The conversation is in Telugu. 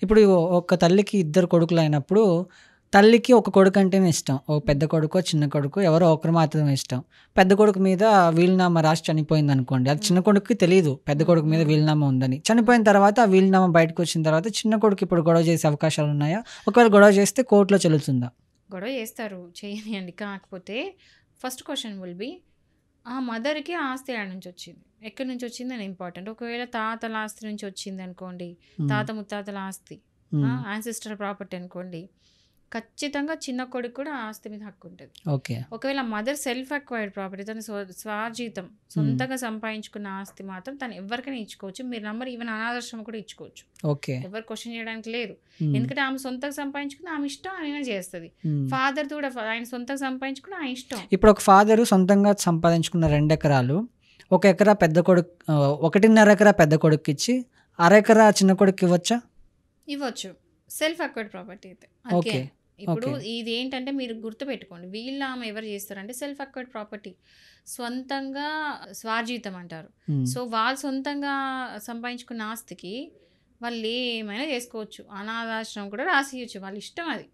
ఇప్పుడు ఒక తల్లికి ఇద్దరు కొడుకులైనప్పుడు, తల్లికి ఒక కొడుకంటేనే ఇష్టం. ఒక పెద్ద కొడుకో, చిన్న కొడుకో ఎవరో ఒకరు మాత్రమే ఇష్టం. పెద్ద కొడుకు మీద వీలునామా రాసి చనిపోయిందనుకోండి. అది చిన్న కొడుకుకి తెలీదు పెద్ద కొడుకు మీద వీలునామా ఉందని. చనిపోయిన తర్వాత ఆ వీలునామా బయటకొచ్చిన తర్వాత చిన్న కొడుకు ఇప్పుడు గొడవ చేసే అవకాశాలున్నాయా? ఒకవేళ గొడవ చేస్తే కోర్ట్‌లో చెల్లుతుందా? గొడవ చేస్తారు, చేయనియండి. కాకపోతే ఫస్ట్ క్వశ్చన్ విల్ బి ఆ మదర్‌కి ఆస్తి ఏడ నుంచి వచ్చింది? ఎక్కడి నుంచి వచ్చిందని ఇంపార్టెంట్. ఒకవేళ తాతల ఆస్తి నుంచి వచ్చింది అనుకోండి, హ్మ్. తాత ముత్తాతల ఆస్తి, హ్మ్. యాన్సిస్టర్ ప్రాపర్టీ అనుకోండి, ఖచ్చితంగా చిన్న కొడుకు కూడా ఆ ఆస్తి మీద హక్కు ఉంటుంది. ఓకే. ఒకవేళ మదర్ సెల్ఫ్ అక్వైర్డ్ ప్రాపర్టీ, తన స్వార్జితం హ్మ్. సొంతంగా సంపాదించుకున్న ఆస్తి మాత్రం తను ఎవరికైనా ఇచ్చుకోవచ్చు. మీరు నమ్మరు, ఈవెన్ అనాథాశ్రమం కూడా ఇచ్చుకోవచ్చు. ఓకే. ఎవరు క్వశ్చన్ చేయడానికి లేదు. హ్మ్. ఎందుకంటే ఆమె సొంతంగా సంపాదించుకుని ఆమె ఇష్టం ఆయన చేస్తుంది. హ్మ్. ఫాదర్ కూడా ఆయన సొంతంగా సంపాదించుకుని ఆయన ఇష్టం. ఇప్పుడు ఒక ఫాదరు సొంతంగా సంపాదించుకున్న 2 ఎకరాలు, 1 ఎకరా పెద్ద కొడుకు 1.5 ఎకరా పెద్ద కొడుక్కిచ్చి, అరెకరా చిన్న కొడుక్కివ్వచ్చా? ఇవ్వచ్చు, సెల్ఫ్ అక్వైర్డ్ ప్రాపర్టీ అయితే. ఓకే. అగైన్ ఇప్పుడు ఓకే. ఇది ఏంటంటే మీరు గుర్తుపెట్టుకోండి, వీళ్ళ ఆమె ఎవరు చేస్తారంటే సెల్ఫ్ అక్వైర్డ్ ప్రాపర్టీ, స్వంతంగా స్వార్జితం అంటారు. హ్మ్. సో వాళ్ళు సొంతంగా సంపాదించుకున్న ఆస్తికి వాళ్ళు ఏమైనా చేసుకోవచ్చు. అనాథాశ్రమం కూడా రాసియచ్చు, వాళ్ళ ఇష్టం అది.